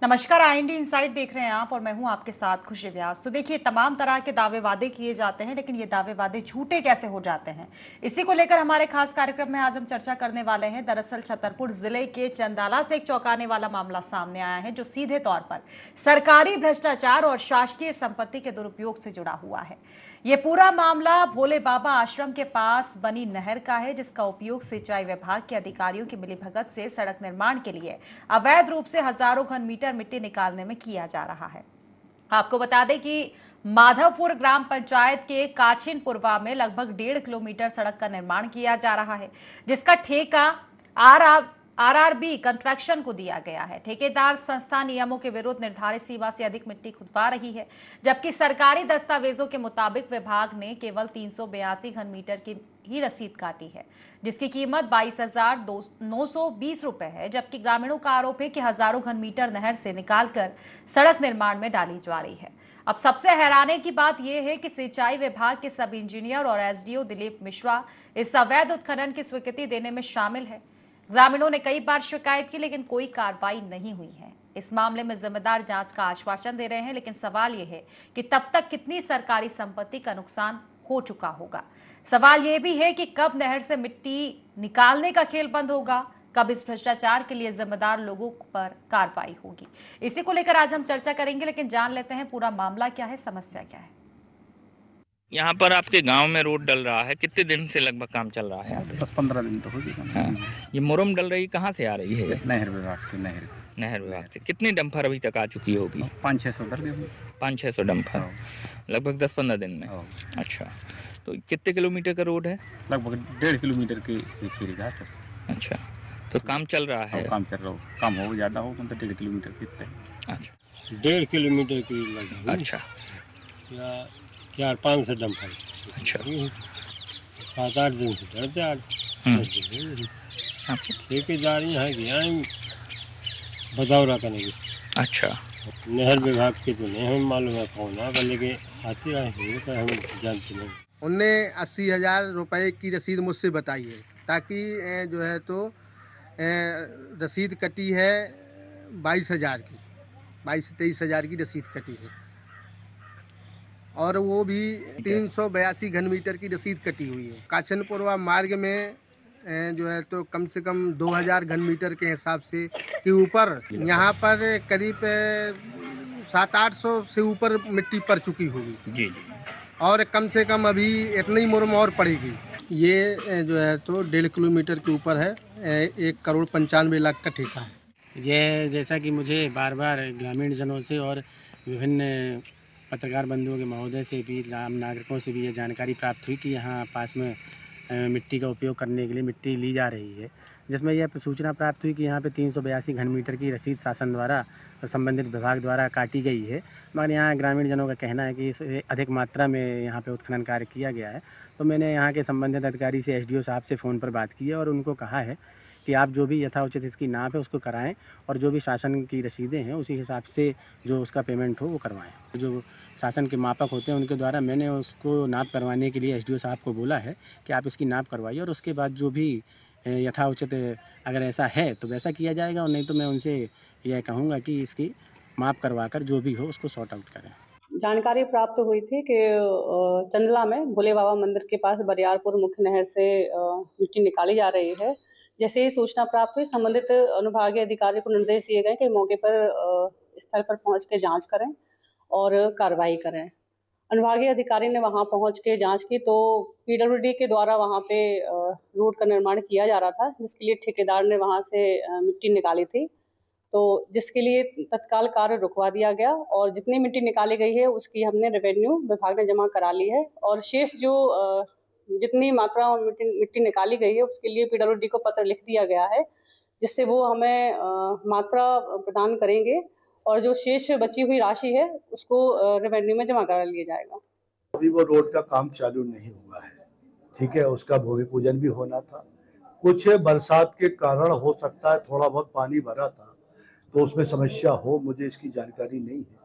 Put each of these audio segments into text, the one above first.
नमस्कार, IND insight देख रहे हैं आप और मैं हूं आपके साथ खुशी व्यास। तो देखिए, तमाम तरह के दावे वादे किए जाते हैं, लेकिन ये दावे वादे झूठे कैसे हो जाते हैं, इसी को लेकर हमारे खास कार्यक्रम में आज हम चर्चा करने वाले हैं। दरअसल छतरपुर जिले के चंदाला से एक चौंकाने वाला मामला सामने आया है, जो सीधे तौर पर सरकारी भ्रष्टाचार और शासकीय संपत्ति के दुरुपयोग से जुड़ा हुआ है। ये पूरा मामला भोले बाबा आश्रम के पास बनी नहर का है, जिसका उपयोग सिंचाई विभाग के अधिकारियों की मिलीभगत से सड़क निर्माण के लिए अवैध रूप से हजारों घन मीटर मिट्टी निकालने में किया जा रहा है। आपको बता दें कि माधवपुर ग्राम पंचायत के काछिनपुरवा में लगभग 1.5 किलोमीटर सड़क का निर्माण किया जा रहा है, जिसका ठेका आरआरबी कंस्ट्रक्शन को दिया गया है। ठेकेदार संस्था नियमों के विरुद्ध निर्धारित सीमा से अधिक मिट्टी खुदवा रही है, जबकि सरकारी दस्तावेजों के मुताबिक विभाग ने केवल 382 घन मीटर की ही रसीद काटी है, जिसकी कीमत 22,920 रुपए है। जबकि ग्रामीणों का आरोप है कि हजारों घन मीटर नहर से निकालकर सड़क निर्माण में डाली जा रही है। अब सबसे हैरानी की बात यह है कि सिंचाई विभाग के सब इंजीनियर और एसडीओ दिलीप मिश्रा इस अवैध उत्खनन की स्वीकृति देने में शामिल है। ग्रामीणों ने कई बार शिकायत की, लेकिन कोई कार्रवाई नहीं हुई है। इस मामले में जिम्मेदार जांच का आश्वासन दे रहे हैं, लेकिन सवाल यह है कि तब तक कितनी सरकारी संपत्ति का नुकसान हो चुका होगा। सवाल यह भी है कि कब नहर से मिट्टी निकालने का खेल बंद होगा, कब इस भ्रष्टाचार के लिए जिम्मेदार लोगों पर कार्रवाई होगी। इसी को लेकर आज हम चर्चा करेंगे, लेकिन जान लेते हैं पूरा मामला क्या है, समस्या क्या है। यहाँ पर आपके गांव में रोड डल रहा है, कितने दिन से लगभग काम चल रहा है? 10-15 दिन तो हो गया। हाँ, ये मुरम डल रही कहाँ से आ रही है? नहर विभाग की नहर विभाग से। कितनी डंपर अभी तक आ चुकी होगी? 500-600 डल गए। 500-600 डंपर लगभग 10-15 दिन में। अच्छा, तो कितने किलोमीटर का रोड है? लगभग 1.5 किलोमीटर की है। अच्छा, तो काम चल रहा है? काम कर रहा हो, काम हो ज़्यादा हो मतलब 1.5 किलोमीटर की। अच्छा, 1.5 किलोमीटर की लगभग। अच्छा, या 4-5 से डंपर। अच्छा, 7-8 दिन से चलते 8 ठेकेदार यहाँ गया बदौरा करने की। अच्छा, नहर विभाग के तो नहीं हमें मालूम है कौन है, लेकिन आते आए तो हम जानते नहीं। उनने 80,000 रुपये की रसीद मुझसे बताई है, ताकि जो है तो रसीद कटी है 22,000 की, 22-23 हज़ार की रसीद कटी है, और वो भी 382 घन मीटर की रसीद कटी हुई है। काछनपुरवा मार्ग में जो है तो कम से कम 2,000 घन मीटर के हिसाब से के ऊपर यहाँ पर करीब 700-800 से ऊपर मिट्टी पड़ चुकी होगी जी, और कम से कम अभी इतनी मुरम और पड़ेगी। ये जो है तो 1.5 किलोमीटर के ऊपर है। 1,95,00,000 का ठेका है। ये जैसा कि मुझे बार बार ग्रामीण जनों से और विभिन्न पत्रकार बंधुओं के महोदय से भी, आम नागरिकों से भी ये जानकारी प्राप्त हुई कि यहाँ पास में मिट्टी का उपयोग करने के लिए मिट्टी ली जा रही है, जिसमें यह सूचना प्राप्त हुई कि यहाँ पे 382 घन मीटर की रसीद शासन द्वारा और संबंधित विभाग द्वारा काटी गई है। मगर यहाँ ग्रामीण जनों का कहना है कि इस अधिक मात्रा में यहाँ पे उत्खनन कार्य किया गया है। तो मैंने यहाँ के संबंधित अधिकारी से, एसडीओ साहब से फ़ोन पर बात की है और उनको कहा है कि आप जो भी यथाउचित इसकी नाप है उसको कराएं, और जो भी शासन की रसीदें हैं उसी हिसाब से जो उसका पेमेंट हो वो करवाएं। जो शासन के मापक होते हैं उनके द्वारा मैंने उसको नाप करवाने के लिए एसडीओ साहब को बोला है कि आप इसकी नाप करवाइए, और उसके बाद जो भी यथाउचित अगर ऐसा है तो वैसा किया जाएगा, और नहीं तो मैं उनसे यह कहूँगा कि इसकी माप करवाकर जो भी हो उसको सॉर्ट आउट करें। जानकारी प्राप्त हुई थी कि चंदला में भोले बाबा मंदिर के पास बरियारपुर मुख्य नहर से मिट्टी निकाली जा रही है। जैसे ही सूचना प्राप्त हुई, संबंधित अनुभागीय अधिकारी को निर्देश दिए गए कि मौके पर स्थल पर पहुंच के जांच करें और कार्रवाई करें। अनुभागीय अधिकारी ने वहां पहुंच के जांच की तो पीडब्ल्यूडी के द्वारा वहां पे रोड का निर्माण किया जा रहा था, जिसके लिए ठेकेदार ने वहां से मिट्टी निकाली थी, तो जिसके लिए तत्काल कार्य रुकवा दिया गया, और जितनी मिट्टी निकाली गई है उसकी हमने रेवेन्यू विभाग ने जमा करा ली है, और शेष जो जितनी मात्रा मिट्टी निकाली गई है उसके लिए पीडब्ल्यूडी को पत्र लिख दिया गया है, जिससे वो हमें मात्रा प्रदान करेंगे, और जो शेष बची हुई राशि है उसको रेवेन्यू में जमा करा लिया जाएगा। अभी वो रोड का काम चालू नहीं हुआ है, ठीक है, उसका भूमि पूजन भी होना था। कुछ बरसात के कारण हो सकता है थोड़ा बहुत पानी भरा था तो उसमें समस्या हो, मुझे इसकी जानकारी नहीं है।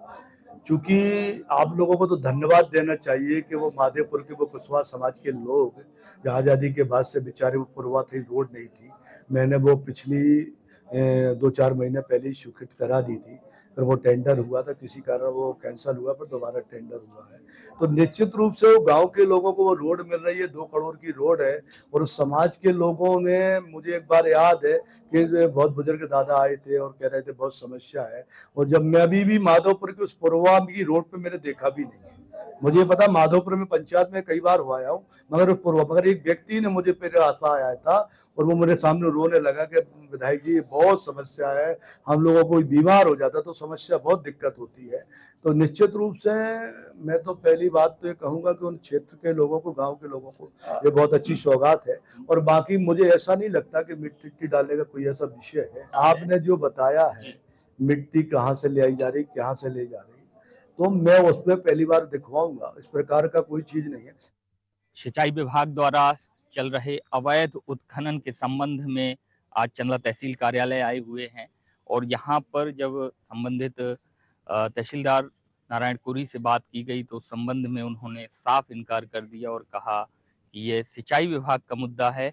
क्योंकि आप लोगों को तो धन्यवाद देना चाहिए कि वो माधेपुर के वो कुशवाहा समाज के लोग, आज़ादी के बाद से बेचारे वो पुरवा थी, रोड नहीं थी, मैंने वो पिछली 2-4 महीने पहले ही स्वीकृत करा दी थी। फिर वो टेंडर हुआ था, किसी कारण वो कैंसिल हुआ, पर दोबारा टेंडर हुआ है। तो निश्चित रूप से वो गांव के लोगों को वो रोड मिल रही है, 2 करोड़ की रोड है। और उस समाज के लोगों ने, मुझे एक बार याद है कि बहुत बुजुर्ग दादा आए थे और कह रहे थे बहुत समस्या है। और जब मैं अभी भी माधोपुर की उस पुरवा की रोड पे मैंने देखा भी नहीं है। मुझे पता माधोपुर में पंचायत में कई बार हुआ हूँ, मगर एक व्यक्ति ने मुझे मेरे आशा आया था और वो मेरे सामने रोने लगा कि विधायक जी बहुत समस्या है, हम लोगों को बीमार हो जाता तो समस्या बहुत दिक्कत होती है। तो निश्चित रूप से मैं तो पहली बात तो ये कहूंगा कि उन क्षेत्र के लोगों को, गांव के लोगों को ये बहुत अच्छी सौगात है। और बाकी मुझे ऐसा नहीं लगता कि मिट्टी डालने का कोई ऐसा विषय है। आपने जो बताया है मिट्टी कहाँ से ले आई जा रही, कहाँ से ले जा रही, तो मैं उसमें पहली बार दिखवाऊंगा। इस प्रकार का कोई चीज नहीं है। सिंचाई विभाग द्वारा चल रहे अवैध उत्खनन के संबंध में आज चंदला तहसील कार्यालय आए हुए हैं और यहाँ पर जब संबंधित तहसीलदार नारायण कुरी से बात की गई तो उस संबंध में उन्होंने साफ इनकार कर दिया और कहा कि ये सिंचाई विभाग का मुद्दा है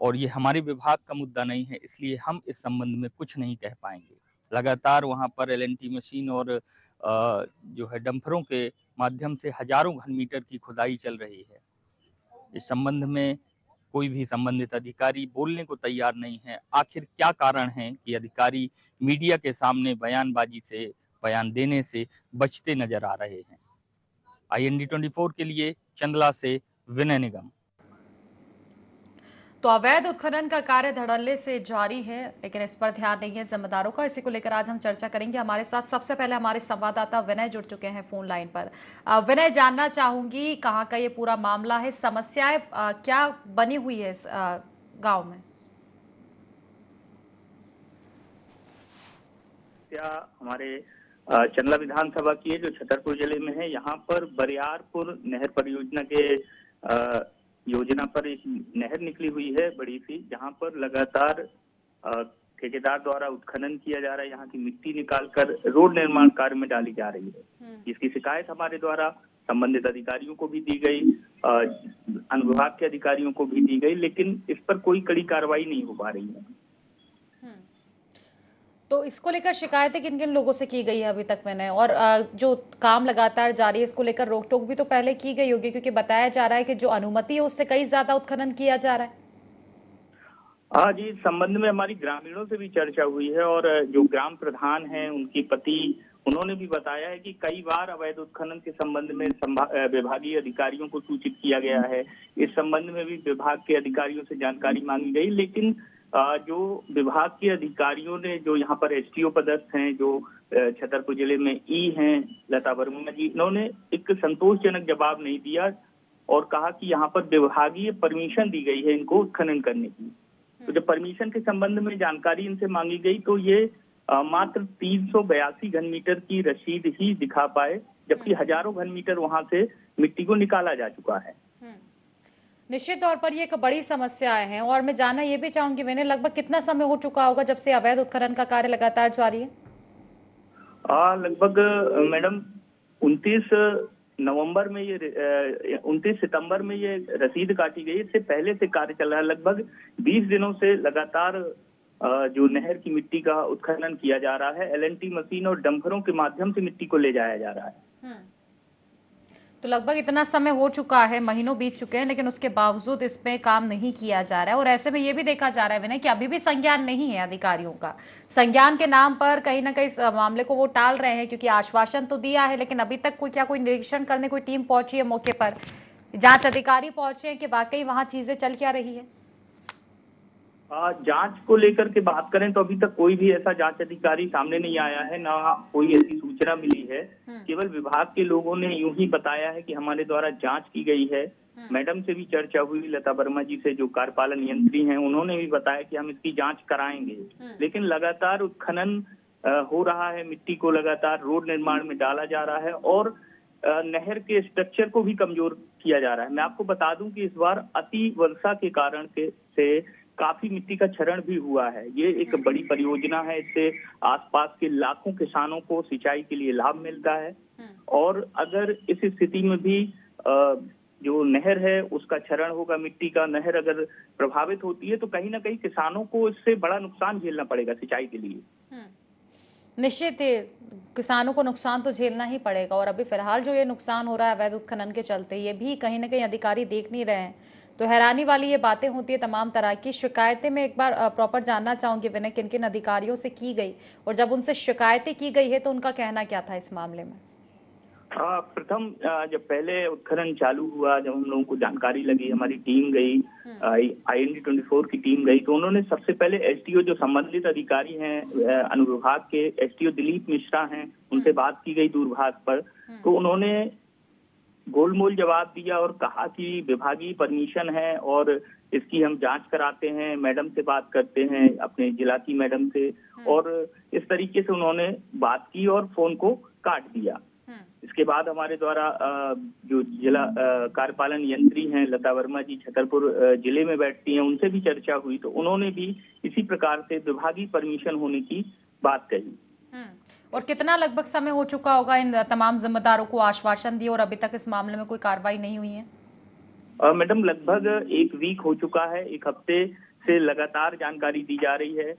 और ये हमारे विभाग का मुद्दा नहीं है, इसलिए हम इस संबंध में कुछ नहीं कह पाएंगे। लगातार वहाँ पर एलएनटी मशीन और जो है डंफरों के माध्यम से हजारों घन मीटर की खुदाई चल रही है। इस संबंध में कोई भी संबंधित अधिकारी बोलने को तैयार नहीं है। आखिर क्या कारण है कि अधिकारी मीडिया के सामने बयानबाजी से, बयान देने से बचते नजर आ रहे हैं। IND 24 के लिए चंदला से विनय निगम। तो अवैध उत्खनन का कार्य धड़ल्ले से जारी है, लेकिन इस पर ध्यान नहीं है जिम्मेदारों का। इसी को लेकर आज हम चर्चा करेंगे। हमारे साथ सबसे पहले हमारे संवाददाता विनय जुड़ चुके हैं फोन लाइन पर। विनय, जानना चाहूंगी कहाँ का ये पूरा मामला है, समस्याएं क्या बनी हुई है इस गांव में? हमारे चंदला विधानसभा की है जो छतरपुर जिले में है। यहाँ पर बरियारपुर नहर परियोजना के योजना पर एक नहर निकली हुई है बड़ी सी, जहां पर लगातार ठेकेदार द्वारा उत्खनन किया जा रहा है। यहाँ की मिट्टी निकालकर रोड निर्माण कार्य में डाली जा रही है। इसकी शिकायत हमारे द्वारा संबंधित अधिकारियों को भी दी गई, अनुविभाग के अधिकारियों को भी दी गई, लेकिन इस पर कोई कड़ी कार्रवाई नहीं हो पा रही है। तो इसको लेकर शिकायतें किन किन लोगों से की गई है अभी तक मैंने, और जो काम लगातार जारी है इसको लेकर रोक टोक भी तो पहले की गई होगी, क्योंकि बताया जा रहा है कि जो अनुमति है उससे कई ज्यादा उत्खनन किया जा रहा है। हाँ जी, इस संबंध में हमारी ग्रामीणों से भी चर्चा हुई है और जो ग्राम प्रधान हैं उनकी पति, उन्होंने भी बताया है कि कई बार अवैध उत्खनन के संबंध में विभागीय अधिकारियों को सूचित किया गया है। इस संबंध में भी विभाग के अधिकारियों से जानकारी मांगी गई, लेकिन जो विभाग के अधिकारियों ने, जो यहाँ पर STO पदस्थ हैं, जो छतरपुर जिले में ई हैं लता वर्मा जी, इन्होंने एक संतोषजनक जवाब नहीं दिया और कहा कि यहाँ पर विभागीय परमिशन दी गई है इनको उत्खनन करने की। तो जब परमिशन के संबंध में जानकारी इनसे मांगी गई तो ये मात्र 382 घन मीटर की रसीद ही दिखा पाए, जबकि हजारों घन मीटर वहां से मिट्टी को निकाला जा चुका है। निश्चित तौर पर ये एक बड़ी समस्या है और मैं जानना ये भी चाहूंगी, मैंने लगभग कितना समय हो चुका होगा जब से अवैध उत्खनन का कार्य लगातार जारी है? लगभग मैडम 29 सितंबर में ये रसीद काटी गई। इससे पहले से कार्य चल रहा है। लगभग 20 दिनों से लगातार जो नहर की मिट्टी का उत्खनन किया जा रहा है। LNT मशीन और डंफरों के माध्यम से मिट्टी को ले जाया जा रहा है। तो लगभग इतना समय हो चुका है, महीनों बीत चुके हैं, लेकिन उसके बावजूद इस पे काम नहीं किया जा रहा है। और ऐसे में ये भी देखा जा रहा है विनय कि अभी भी संज्ञान नहीं है अधिकारियों का। संज्ञान के नाम पर कहीं ना कहीं मामले को वो टाल रहे हैं, क्योंकि आश्वासन तो दिया है लेकिन अभी तक कोई निरीक्षण करने कोई टीम पहुंची है मौके पर, जांच अधिकारी पहुंचे हैं कि वाकई वहां चीजें चल क्या रही है? जांच को लेकर के बात करें तो अभी तक कोई भी ऐसा जांच अधिकारी सामने नहीं आया है, ना कोई ऐसी सूचना मिली है। केवल विभाग के लोगों ने यूं ही बताया है कि हमारे द्वारा जांच की गई है। मैडम से भी चर्चा हुई, लता वर्मा जी से, जो कार्यपालन यंत्री हैं, उन्होंने भी बताया कि हम इसकी जांच कराएंगे। लेकिन लगातार उत्खनन हो रहा है, मिट्टी को लगातार रोड निर्माण में डाला जा रहा है और नहर के स्ट्रक्चर को भी कमजोर किया जा रहा है। मैं आपको बता दूं कि इस बार अति वर्षा के कारण से काफी मिट्टी का क्षरण भी हुआ है। ये एक बड़ी परियोजना है, इससे आसपास के लाखों किसानों को सिंचाई के लिए लाभ मिलता है। और अगर इस स्थिति में भी जो नहर है उसका क्षरण होगा, मिट्टी का नहर अगर प्रभावित होती है तो कहीं ना कहीं किसानों को इससे बड़ा नुकसान झेलना पड़ेगा सिंचाई के लिए। निश्चित ही किसानों को नुकसान तो झेलना ही पड़ेगा। और अभी फिलहाल जो ये नुकसान हो रहा है अवैध उत्खनन के चलते, ये भी कहीं ना कहीं अधिकारी देख नहीं रहे हैं। तो हैरानी वाली ये बातें होती है तमाम तरह की। शिकायतें मैं एक बार प्रॉपर जानना चाहूंगी विनय, किन किन अधिकारियों से की गई, और जब उनसे शिकायतें की गई है तो उनका कहना क्या था इस मामले में? प्रथम जब पहले उत्खनन चालू हुआ, जब हम लोगों को जानकारी लगी, हमारी टीम गई, IND-24 की टीम गई, तो उन्होंने सबसे पहले एसटीओ जो संबंधित अधिकारी हैं अनुविभाग के, एसटीओ दिलीप मिश्रा हैं, उनसे बात की गई दूरभाष पर। तो उन्होंने गोलमोल जवाब दिया और कहा कि विभागीय परमिशन है और इसकी हम जांच कराते हैं, मैडम से बात करते हैं, अपने जिला की मैडम से, और इस तरीके से उन्होंने बात की और फोन को काट दिया। इसके बाद हमारे द्वारा जो जिला कार्यपालन यंत्री हैं लता वर्मा जी, छतरपुर जिले में बैठती हैं, उनसे भी चर्चा हुई। तो उन्होंने भी इसी प्रकार से विभागीय परमिशन होने की बात कही। और कितना लगभग समय हो चुका होगा इन तमाम जिम्मेदारों को आश्वासन दिए और अभी तक इस मामले में कोई कार्रवाई नहीं हुई है? मैडम लगभग 1 वीक हो चुका है। 1 हफ्ते से लगातार जानकारी दी जा रही है।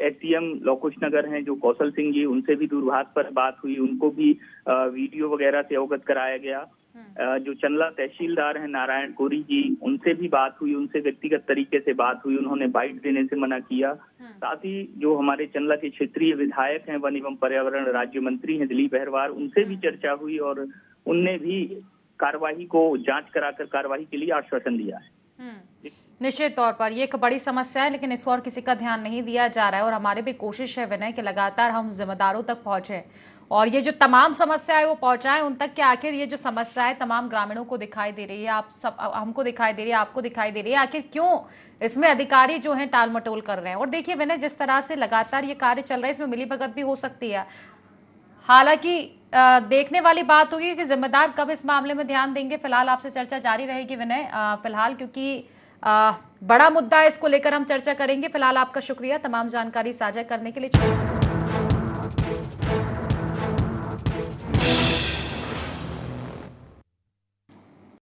SDM लौकुश नगर हैं जो कौशल सिंह जी, उनसे भी दूरभाष पर बात हुई, उनको भी वीडियो वगैरह से अवगत कराया गया। जो चंदला तहसीलदार हैं नारायण कोरी जी, उनसे भी बात हुई, उनसे व्यक्तिगत तरीके से बात हुई, उन्होंने बाइट देने से मना किया। साथ ही जो हमारे चंदला के क्षेत्रीय विधायक हैं, वन एवं पर्यावरण राज्य मंत्री हैं दिलीप अहरवार, उनसे भी चर्चा हुई और उनने भी कार्यवाही को जांच कराकर कार्यवाही के लिए आश्वासन दिया है। निश्चित तौर पर ये एक बड़ी समस्या है, लेकिन इस और किसी का ध्यान नहीं दिया जा रहा है। और हमारी भी कोशिश है विनय कि लगातार हम जिम्मेदारों तक पहुंचे और ये जो तमाम समस्याएं वो पहुंचाएं उन तक कि आखिर ये जो समस्याएं तमाम ग्रामीणों को दिखाई दे रही है, आप सब हमको दिखाई दे रही है, आपको दिखाई दे रही है, आखिर क्यों इसमें अधिकारी जो हैं टाल मटोल कर रहे हैं। और देखिए विनय, जिस तरह से लगातार ये कार्य चल रहा है इसमें मिलीभगत भी हो सकती है। हालांकि देखने वाली बात होगी कि जिम्मेदार कब इस मामले में ध्यान देंगे। फिलहाल आपसे चर्चा जारी रहेगी विनय, फिलहाल क्योंकि बड़ा मुद्दा है, इसको लेकर हम चर्चा करेंगे। फिलहाल आपका शुक्रिया तमाम जानकारी साझा करने के लिए।